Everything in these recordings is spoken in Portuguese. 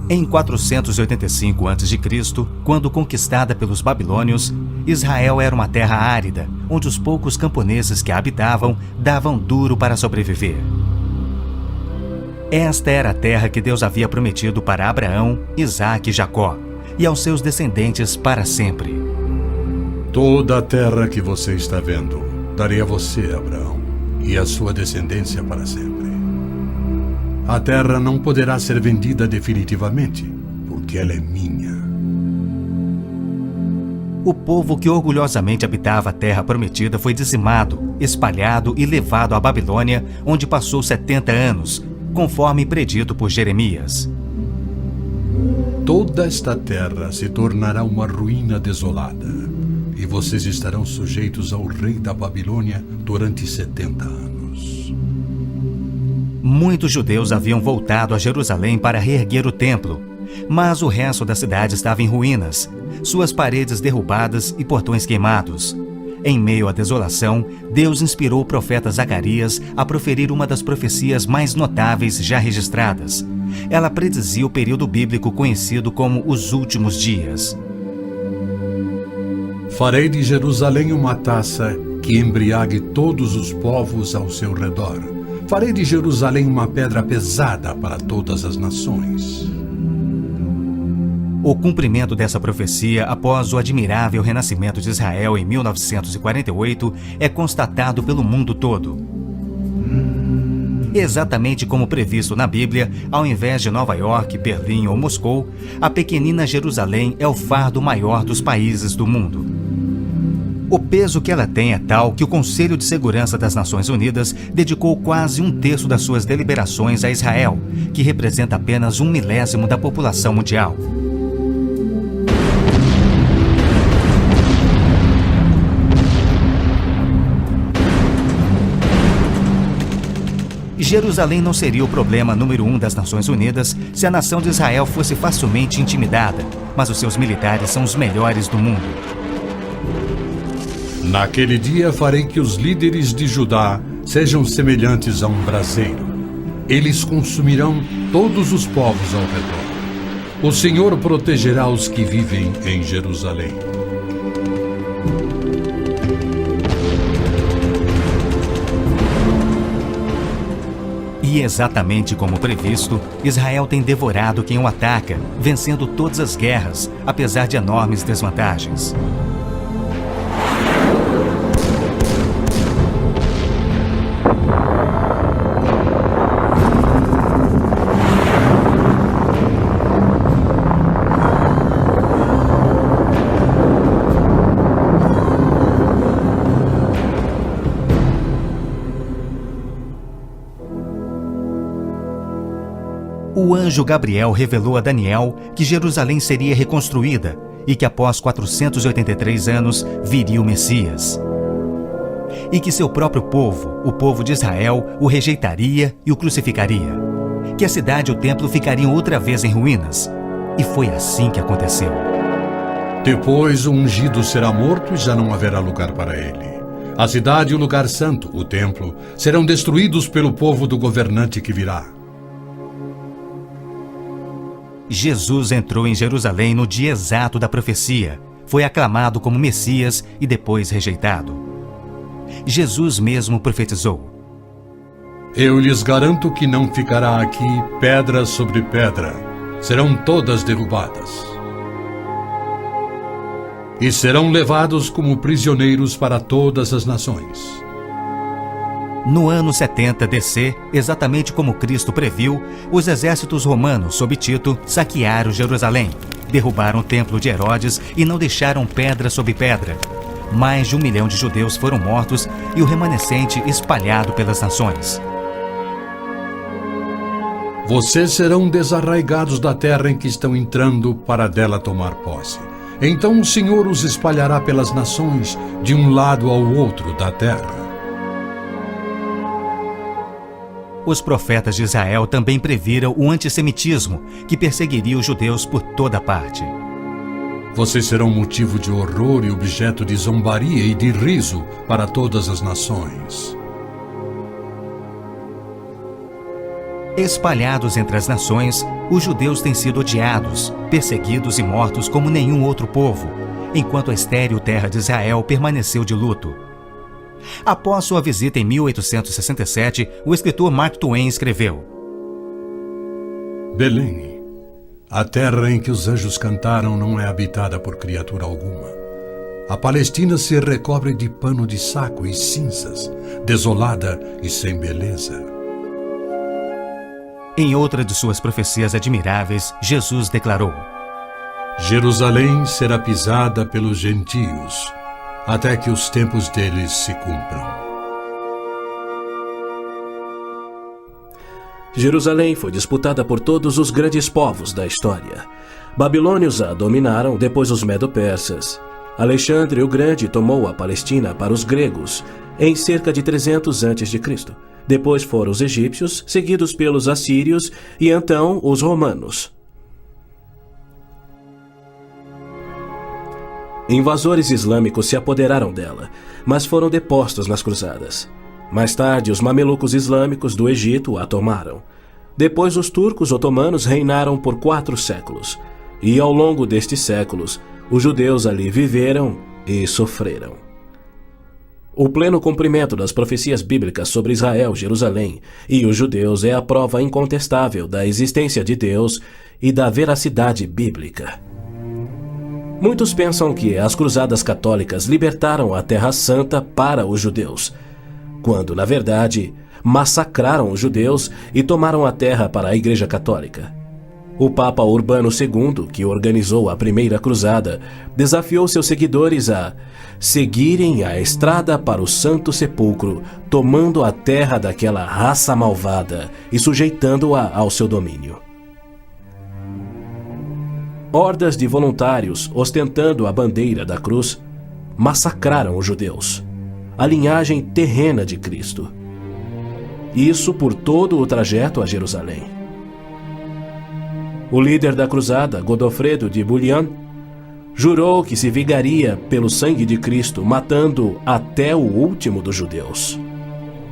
Em 485 a.C., quando conquistada pelos babilônios, Israel era uma terra árida, onde os poucos camponeses que a habitavam davam duro para sobreviver. Esta era a terra que Deus havia prometido para Abraão, Isaque e Jacó, e aos seus descendentes para sempre. Toda a terra que você está vendo, darei a você, Abraão, e a sua descendência para sempre. A terra não poderá ser vendida definitivamente, porque ela é minha. O povo que orgulhosamente habitava a terra prometida foi dizimado, espalhado e levado à Babilônia, onde passou 70 anos, conforme predito por Jeremias. Toda esta terra se tornará uma ruína desolada, e vocês estarão sujeitos ao rei da Babilônia durante 70 anos. Muitos judeus haviam voltado a Jerusalém para reerguer o templo, mas o resto da cidade estava em ruínas, suas paredes derrubadas e portões queimados. Em meio à desolação, Deus inspirou o profeta Zacarias a proferir uma das profecias mais notáveis já registradas. Ela predizia o período bíblico conhecido como os últimos dias. Farei de Jerusalém uma taça que embriague todos os povos ao seu redor. Farei de Jerusalém uma pedra pesada para todas as nações. O cumprimento dessa profecia após o admirável renascimento de Israel em 1948 é constatado pelo mundo todo. Exatamente como previsto na Bíblia, ao invés de Nova York, Berlim ou Moscou, a pequenina Jerusalém é o fardo maior dos países do mundo. O peso que ela tem é tal que o Conselho de Segurança das Nações Unidas dedicou quase 1/3 das suas deliberações a Israel, que representa apenas 1/1000 da população mundial. Jerusalém não seria o problema número 1 das Nações Unidas se a nação de Israel fosse facilmente intimidada, mas os seus militares são os melhores do mundo. Naquele dia farei que os líderes de Judá sejam semelhantes a um braseiro. Eles consumirão todos os povos ao redor. O Senhor protegerá os que vivem em Jerusalém. E exatamente como previsto, Israel tem devorado quem o ataca, vencendo todas as guerras, apesar de enormes desvantagens. O anjo Gabriel revelou a Daniel que Jerusalém seria reconstruída e que após 483 anos viria o Messias. E que seu próprio povo, o povo de Israel, o rejeitaria e o crucificaria. Que a cidade e o templo ficariam outra vez em ruínas. E foi assim que aconteceu. Depois o ungido será morto e já não haverá lugar para ele. A cidade e o lugar santo, o templo, serão destruídos pelo povo do governante que virá. Jesus entrou em Jerusalém no dia exato da profecia, foi aclamado como Messias e depois rejeitado. Jesus mesmo profetizou: Eu lhes garanto que não ficará aqui pedra sobre pedra, serão todas derrubadas. E serão levados como prisioneiros para todas as nações. No ano 70 DC, exatamente como Cristo previu, os exércitos romanos, sob Tito, saquearam Jerusalém, derrubaram o templo de Herodes e não deixaram pedra sobre pedra. Mais de 1 milhão de judeus foram mortos e o remanescente espalhado pelas nações. Vocês serão desarraigados da terra em que estão entrando para dela tomar posse. Então o Senhor os espalhará pelas nações, de um lado ao outro da terra. Os profetas de Israel também previram o antissemitismo, que perseguiria os judeus por toda parte. Vocês serão motivo de horror e objeto de zombaria e de riso para todas as nações. Espalhados entre as nações, os judeus têm sido odiados, perseguidos e mortos como nenhum outro povo, enquanto a estéril terra de Israel permaneceu de luto. Após sua visita em 1867, o escritor Mark Twain escreveu: Belém, a terra em que os anjos cantaram não é habitada por criatura alguma. A Palestina se recobre de pano de saco e cinzas, desolada e sem beleza. Em outra de suas profecias admiráveis, Jesus declarou: Jerusalém será pisada pelos gentios, até que os tempos deles se cumpram. Jerusalém foi disputada por todos os grandes povos da história. Babilônios a dominaram, depois os medo-persas. Alexandre o Grande tomou a Palestina para os gregos em cerca de 300 a.C. Depois foram os egípcios, seguidos pelos assírios e então os romanos. Invasores islâmicos se apoderaram dela, mas foram depostos nas cruzadas. Mais tarde, os mamelucos islâmicos do Egito a tomaram. Depois, os turcos otomanos reinaram por 4 séculos. E ao longo destes séculos, os judeus ali viveram e sofreram. O pleno cumprimento das profecias bíblicas sobre Israel, Jerusalém e os judeus é a prova incontestável da existência de Deus e da veracidade bíblica. Muitos pensam que as cruzadas católicas libertaram a Terra Santa para os judeus, quando, na verdade, massacraram os judeus e tomaram a terra para a Igreja Católica. O Papa Urbano II, que organizou a primeira cruzada, desafiou seus seguidores a seguirem a estrada para o Santo Sepulcro, tomando a terra daquela raça malvada e sujeitando-a ao seu domínio. Hordas de voluntários, ostentando a bandeira da cruz, massacraram os judeus, a linhagem terrena de Cristo. Isso por todo o trajeto a Jerusalém. O líder da cruzada, Godofredo de Bouillon, jurou que se vingaria pelo sangue de Cristo, matando até o último dos judeus.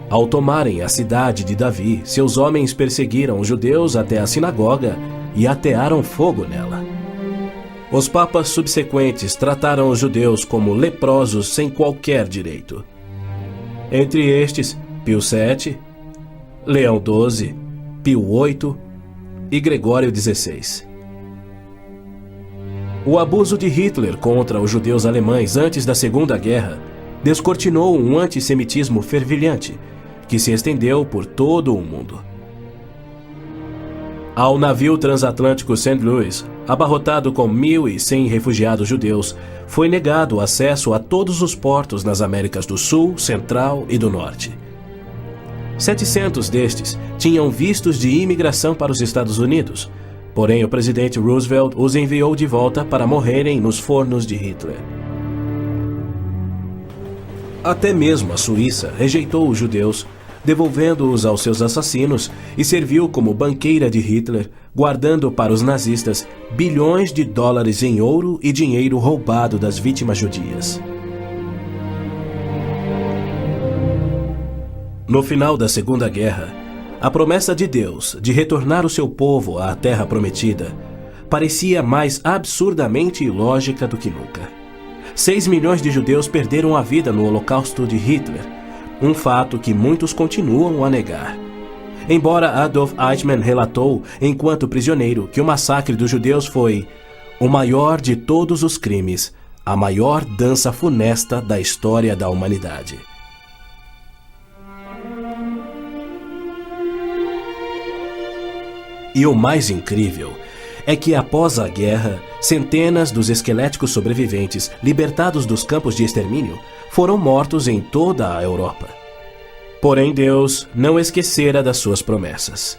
Ao tomarem a cidade de Davi, seus homens perseguiram os judeus até a sinagoga e atearam fogo nela. Os papas subsequentes trataram os judeus como leprosos sem qualquer direito. Entre estes, Pio VII, Leão XII, Pio VIII e Gregório XVI. O abuso de Hitler contra os judeus alemães antes da Segunda Guerra descortinou um antissemitismo fervilhante que se estendeu por todo o mundo. Ao navio transatlântico St. Louis, abarrotado com 1.100 refugiados judeus, foi negado acesso a todos os portos nas Américas do Sul, Central e do Norte. 700 destes tinham vistos de imigração para os Estados Unidos, porém o presidente Roosevelt os enviou de volta para morrerem nos fornos de Hitler. Até mesmo a Suíça rejeitou os judeus, devolvendo-os aos seus assassinos, e serviu como banqueira de Hitler, guardando para os nazistas bilhões de dólares em ouro e dinheiro roubado das vítimas judias. No final da Segunda Guerra, a promessa de Deus de retornar o seu povo à Terra Prometida parecia mais absurdamente ilógica do que nunca. 6 milhões de judeus perderam a vida no Holocausto de Hitler, um fato que muitos continuam a negar. Embora Adolf Eichmann relatou, enquanto prisioneiro, que o massacre dos judeus foi o maior de todos os crimes, a maior dança funesta da história da humanidade. E o mais incrível é que, após a guerra, centenas dos esqueléticos sobreviventes, libertados dos campos de extermínio, foram mortos em toda a Europa. Porém, Deus não esquecera das suas promessas.